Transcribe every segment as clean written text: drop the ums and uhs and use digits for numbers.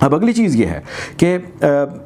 اب اگلی چیز یہ ہے کہ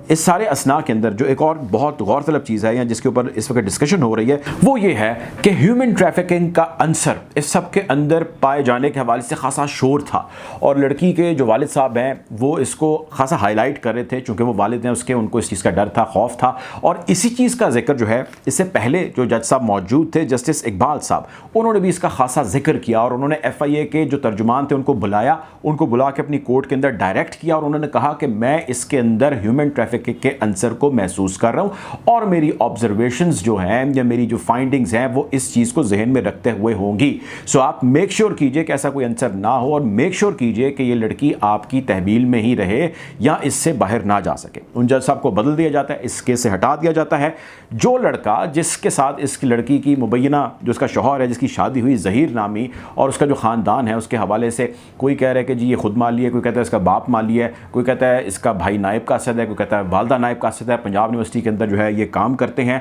اس سارے اسنا کے اندر جو ایک اور بہت غور طلب چیز ہے یا جس کے اوپر اس وقت ڈسکشن ہو رہی ہے وہ یہ ہے کہ ہیومن ٹریفکنگ کا عنصر اس سب کے اندر پائے جانے کے حوالے سے خاصا شور تھا، اور لڑکی کے جو والد صاحب ہیں وہ اس کو خاصا ہائی لائٹ کر رہے تھے چونکہ وہ والد ہیں اس کے، ان کو اس چیز کا ڈر تھا، خوف تھا، اور اسی چیز کا ذکر جو ہے اس سے پہلے جو جج صاحب موجود تھے جسٹس اقبال صاحب، انہوں نے بھی اس کا خاصا ذکر کیا، اور انہوں نے ایف آئی اے کے جو ترجمان تھے ان کو بلایا، ان کو بلا کے اپنی کورٹ کے اندر ڈائریکٹ کیا، اور انہوں نے کہا کہ میں اس کے اندر ہیومن ٹریفکنگ کے عنصر کو محسوس کر رہا ہوں، اور میری آبزرویشنز جو ہیں یا میری جو فائنڈنگز ہیں وہ اس چیز کو ذہن میں رکھتے ہوئے ہوں گی، سو آپ میک شیور کیجئے کہ ایسا کوئی عنصر نہ ہو، اور میک شیور کیجئے کہ یہ لڑکی آپ کی تحویل میں ہی رہے یا اس سے باہر نہ جا سکے۔ ان جج صاحب کو بدل دیا جاتا ہے، اس کیس سے ہٹا دیا جاتا ہے۔ جو لڑکا جس کے ساتھ اس کی لڑکی کی مبینہ جو اس کا شوہر ہے جس کی شادی ہوئی ظہیر نامی، اور اس کا جو خاندان ہے اس کے حوالے سے کوئی کہہ رہا ہے کہ جی یہ خود مالی ہے، کوئی کہتا ہے اس کا باپ مالی ہے، کوئی کہتا ہے اس کا بھائی نائب قاصد ہے، کوئی کہتا ہے والدہ نائب قاصد ہے، پنجاب یونیورسٹی کے اندر جو ہے یہ کام کرتے ہیں،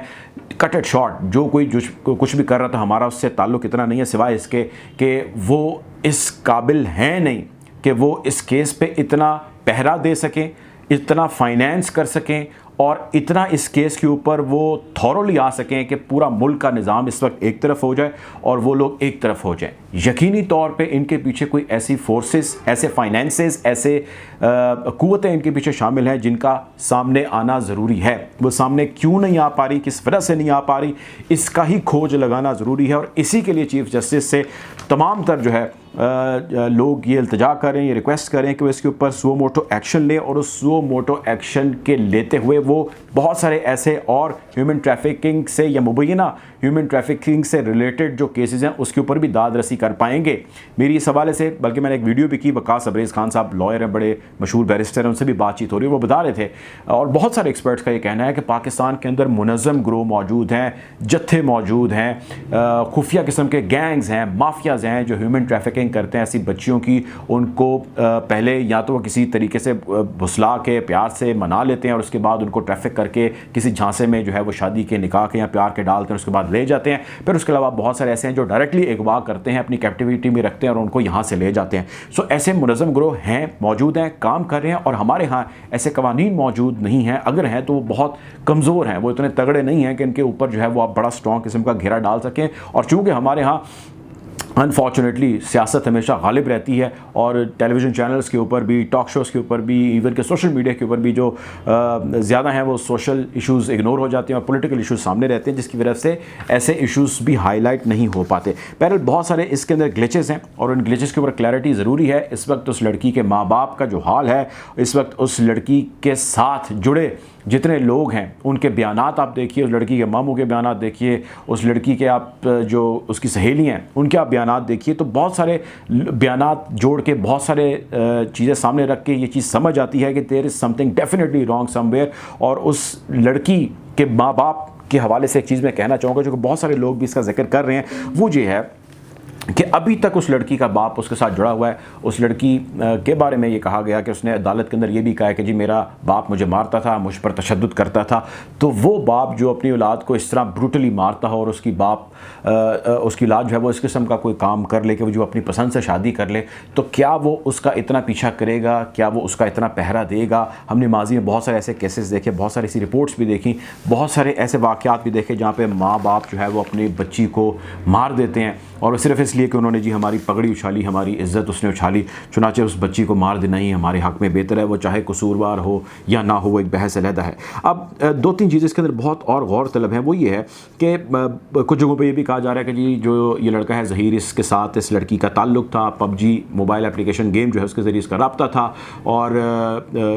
کٹ اٹ شارٹ، جو کوئی کچھ بھی کر رہا تھا ہمارا اس سے تعلق اتنا نہیں ہے سوائے اس کے کہ وہ اس قابل ہیں نہیں کہ وہ اس کیس پہ اتنا پہرا دے سکیں، اتنا فائنینس کر سکیں، اور اتنا اس کیس کے اوپر وہ تھورولی آ سکیں کہ پورا ملک کا نظام اس وقت ایک طرف ہو جائے اور وہ لوگ ایک طرف ہو جائیں۔ یقینی طور پہ ان کے پیچھے کوئی ایسی فورسز، ایسے فائنینسز، ایسے قوتیں ان کے پیچھے شامل ہیں جن کا سامنے آنا ضروری ہے۔ وہ سامنے کیوں نہیں آ پا رہی، کس وجہ سے نہیں آ پا رہی، اس کا ہی کھوج لگانا ضروری ہے، اور اسی کے لیے چیف جسٹس سے تمام تر جو ہے لوگ یہ التجا کریں، یہ ریکویسٹ کریں کہ وہ اس کے اوپر سو موٹو ایکشن لیں، اور اس سو موٹو ایکشن کے لیتے ہوئے وہ بہت سارے ایسے اور ہیومن ٹریفکنگ سے یا مبینہ ہیومن ٹریفکنگ سے ریلیٹڈ جو کیسز ہیں اس کے اوپر بھی داد رسی کر پائیں گے۔ میری اس حوالے سے بلکہ میں نے ایک ویڈیو بھی کی، وقاص ابریز خان صاحب لائر ہیں، بڑے مشہور بیرسٹر ہیں، ان سے بھی بات چیت ہو رہی ہے، وہ بتا رہے تھے، اور بہت سارے ایکسپرٹس کا یہ کہنا ہے کہ پاکستان کے اندر منظم گروہ موجود ہیں، جتھے موجود ہیں، خفیہ قسم کے گینگز ہیں، مافیاز ہیں جو ہیومن ٹریفکنگ کرتے ہیں ایسی بچیوں کی، ان کو پہلے یا تو وہ کسی طریقے سے بھسلا کے پیار سے منا لیتے ہیں، اور اس کے بعد ان کو ٹریفک کر کے کسی جھانسے میں جو ہے وہ شادی کے نکاح کے یا پیار کے ڈالتے ہیں، اس کے بعد لے جاتے ہیں۔ پھر اس کے علاوہ بہت سارے ایسے ہیں جو ڈائریکٹلی اغوا کرتے ہیں، اپنی کیپٹیوٹی میں رکھتے ہیں اور ان کو یہاں سے لے جاتے ہیں۔ سو ایسے منظم گروہ ہیں، موجود ہیں، کام کر رہے ہیں، اور ہمارے ہاں ایسے قوانین موجود نہیں ہیں، اگر ہیں تو وہ بہت کمزور ہیں، وہ اتنے تگڑے نہیں ہیں کہ ان کے اوپر جو ہے وہ آپ بڑا اسٹرانگ قسم کا گھیرا ڈال سکیں۔ اور چونکہ ہمارے ہاں انفارچونیٹلی سیاست ہمیشہ غالب رہتی ہے، اور ٹیلی ویژن چینلز کے اوپر بھی، ٹاک شوز کے اوپر بھی، ایون کہ سوشل میڈیا کے اوپر بھی جو زیادہ ہیں وہ سوشل ایشوز اگنور ہو جاتے ہیں اور پولیٹیکل ایشوز سامنے رہتے ہیں، جس کی وجہ سے ایسے ایشوز بھی ہائی لائٹ نہیں ہو پاتے۔ بہرحال بہت سارے اس کے اندر گلیچز ہیں، اور ان گلیچز کے اوپر کلیئرٹی ضروری ہے۔ اس وقت اس لڑکی کے ماں باپ کا جو حال ہے، اس وقت اس لڑکی کے ساتھ جڑے جتنے لوگ ہیں ان کے بیانات آپ دیکھیے، اس لڑکی کے ماموں کے بیانات دیکھیے، اس لڑکی کے آپ جو اس کی سہیلی ہیں ان کے آپ بیانات دیکھیے، تو بہت سارے بیانات جوڑ کے بہت سارے چیزیں سامنے رکھ کے یہ چیز سمجھ آتی ہے کہ there is something definitely wrong somewhere. اور اس لڑکی کے ماں باپ کے حوالے سے ایک چیز میں کہنا چاہوں گا جو کہ بہت سارے لوگ بھی اس کا ذکر کر رہے ہیں، وہ یہ ہے کہ ابھی تک اس لڑکی کا باپ اس کے ساتھ جڑا ہوا ہے۔ اس لڑکی کے بارے میں یہ کہا گیا کہ اس نے عدالت کے اندر یہ بھی کہا ہے کہ جی میرا باپ مجھے مارتا تھا، مجھ پر تشدد کرتا تھا۔ تو وہ باپ جو اپنی اولاد کو اس طرح بروٹلی مارتا ہو، اور اس کی اولاد جو ہے وہ اس قسم کا کوئی کام کر لے کہ وہ جو اپنی پسند سے شادی کر لے، تو کیا وہ اس کا اتنا پیچھا کرے گا؟ کیا وہ اس کا اتنا پہرا دے گا؟ ہم نے ماضی میں بہت سارے ایسے کیسز دیکھے، بہت ساری ایسی رپورٹس بھی دیکھیں، بہت سارے ایسے واقعات بھی دیکھے جہاں پہ ماں باپ جو ہے وہ اپنی بچی کو مار دیتے ہیں، اور صرف اس لیے کہ انہوں نے جی ہماری پگڑی اچھالی، ہماری عزت اس نے اچھالی، چنانچہ اس بچی کو مار دینا ہی ہمارے حق میں بہتر ہے، وہ چاہے قصوروار ہو یا نہ ہو، وہ ایک بحث علیحدہ ہے۔ اب دو تین چیزیں اس کے اندر بہت اور غور طلب ہیں، وہ یہ ہے کہ کچھ جگہوں پہ یہ بھی کہا جا رہا ہے کہ جی جو یہ لڑکا ہے ظہیر، اس کے ساتھ اس لڑکی کا تعلق تھا، پب جی موبائل اپلیکیشن گیم جو ہے اس کے ذریعے اس کا رابطہ تھا، اور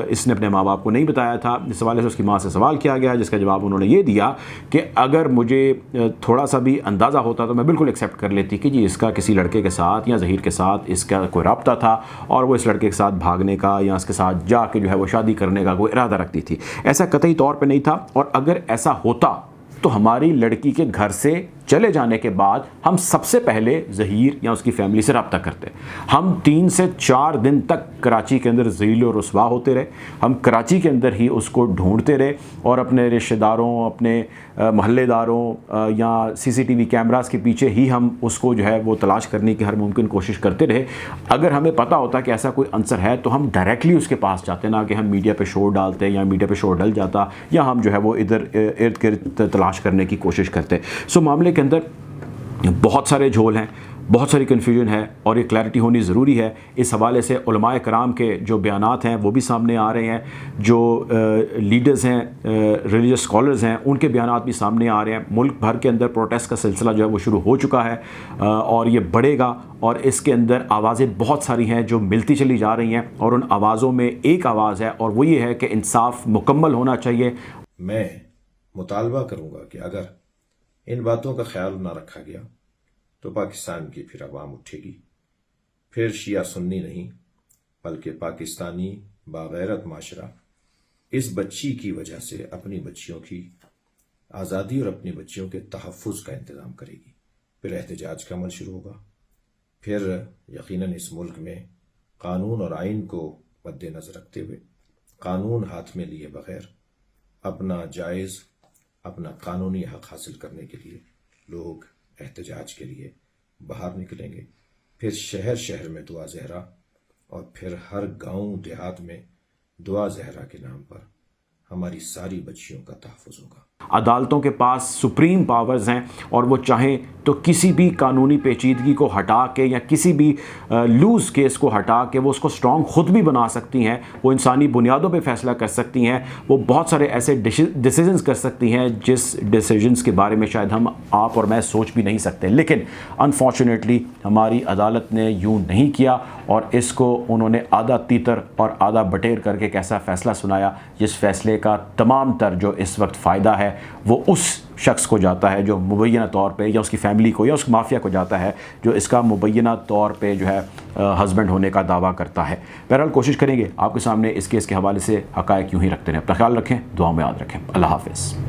اس نے اپنے ماں باپ کو نہیں بتایا تھا۔ اس حوالے سے اس کی ماں سے سوال کیا گیا، جس کا جواب انہوں نے یہ دیا کہ اگر مجھے تھوڑا سا بھی اندازہ ہوتا تو میں بالکل ایکسیپٹ کر لیتی کہ جی اس کا کسی لڑکے کے ساتھ یا ظہیر کے ساتھ اس کا کوئی رابطہ تھا، اور وہ اس لڑکے کے ساتھ بھاگنے کا یا اس کے ساتھ جا کے جو ہے وہ شادی کرنے کا کوئی ارادہ رکھتی تھی۔ ایسا قطعی طور پہ نہیں تھا، اور اگر ایسا ہوتا تو ہماری لڑکی کے گھر سے چلے جانے کے بعد ہم سب سے پہلے ظہیر یا اس کی فیملی سے رابطہ کرتے. ہم 3 سے 4 دن تک کراچی کے اندر ذلیل و رسوا ہوتے رہے. ہم کراچی کے اندر ہی اس کو ڈھونڈتے رہے اور اپنے رشتہ داروں، اپنے محلے داروں یا CCTV کیمراز کے پیچھے ہی ہم اس کو جو ہے وہ تلاش کرنے کی ہر ممکن کوشش کرتے رہے. اگر ہمیں پتہ ہوتا کہ ایسا کوئی عنصر ہے تو ہم ڈائریکٹلی اس کے پاس جاتے، نہ کہ ہم میڈیا پہ شور ڈالتے یا میڈیا پہ شور ڈل جاتا یا ہم جو ہے وہ ادھر ارد گرد تلاش کرنے کی کوشش کرتے. سو معاملے کے اندر بہت سارے جھول ہیں، بہت ساری کنفیوژن ہے اور یہ کلیئرٹی ہونی ضروری ہے. اس حوالے سے علماء کرام کے جو بیانات ہیں وہ بھی سامنے آ رہے ہیں، جو لیڈرز ہیں، ریلیجس اسکالرز ہیں، ان کے بیانات بھی سامنے آ رہے ہیں. ملک بھر کے اندر پروٹیسٹ کا سلسلہ جو ہے وہ شروع ہو چکا ہے اور یہ بڑھے گا، اور اس کے اندر آوازیں بہت ساری ہیں جو ملتی چلی جا رہی ہیں، اور ان آوازوں میں ایک آواز ہے اور وہ یہ ہے کہ انصاف مکمل ہونا چاہیے. میں مطالبہ کروں گا کہ اگر ان باتوں کا خیال نہ رکھا گیا تو پاکستان کی پھر عوام اٹھے گی. پھر شیعہ سنی نہیں بلکہ پاکستانی باغیرت معاشرہ اس بچی کی وجہ سے اپنی بچیوں کی آزادی اور اپنی بچیوں کے تحفظ کا انتظام کرے گی. پھر احتجاج کا عمل شروع ہوگا. پھر یقیناً اس ملک میں قانون اور آئین کو مد نظر رکھتے ہوئے، قانون ہاتھ میں لیے بغیر اپنا جائز، اپنا قانونی حق حاصل کرنے کے لیے لوگ احتجاج کے لیے باہر نکلیں گے. پھر شہر شہر میں دعا زہرا اور پھر ہر گاؤں دیہات میں دعا زہرا کے نام پر ہماری ساری بچیوں کا تحفظ ہوگا. عدالتوں کے پاس سپریم پاورز ہیں اور وہ چاہیں تو کسی بھی قانونی پیچیدگی کو ہٹا کے یا کسی بھی لوز کیس کو ہٹا کے وہ اس کو سٹرونگ خود بھی بنا سکتی ہیں. وہ انسانی بنیادوں پہ فیصلہ کر سکتی ہیں. وہ بہت سارے ایسے ڈیسیجنز کر سکتی ہیں جس ڈیسیجنز کے بارے میں شاید ہم، آپ اور میں سوچ بھی نہیں سکتے. لیکن انفارچونیٹلی ہماری عدالت نے یوں نہیں کیا اور اس کو انہوں نے آدھا تیتر اور آدھا بٹیر کر کے ایک ایسا فیصلہ سنایا جس فیصلے کا تمام تر جو اس وقت فائدہ ہے وہ اس شخص کو جاتا ہے جو مبینہ طور پہ، یا اس کی فیملی کو یا اس مافیا کو جاتا ہے جو اس کا مبینہ طور پہ جو ہے ہسبینڈ ہونے کا دعویٰ کرتا ہے. بہرحال کوشش کریں گے آپ کے سامنے اس کیس کے حوالے سے حقائق یوں ہی رکھتے رہیں. اپنا خیال رکھیں، دعاؤں میں یاد رکھیں. اللہ حافظ.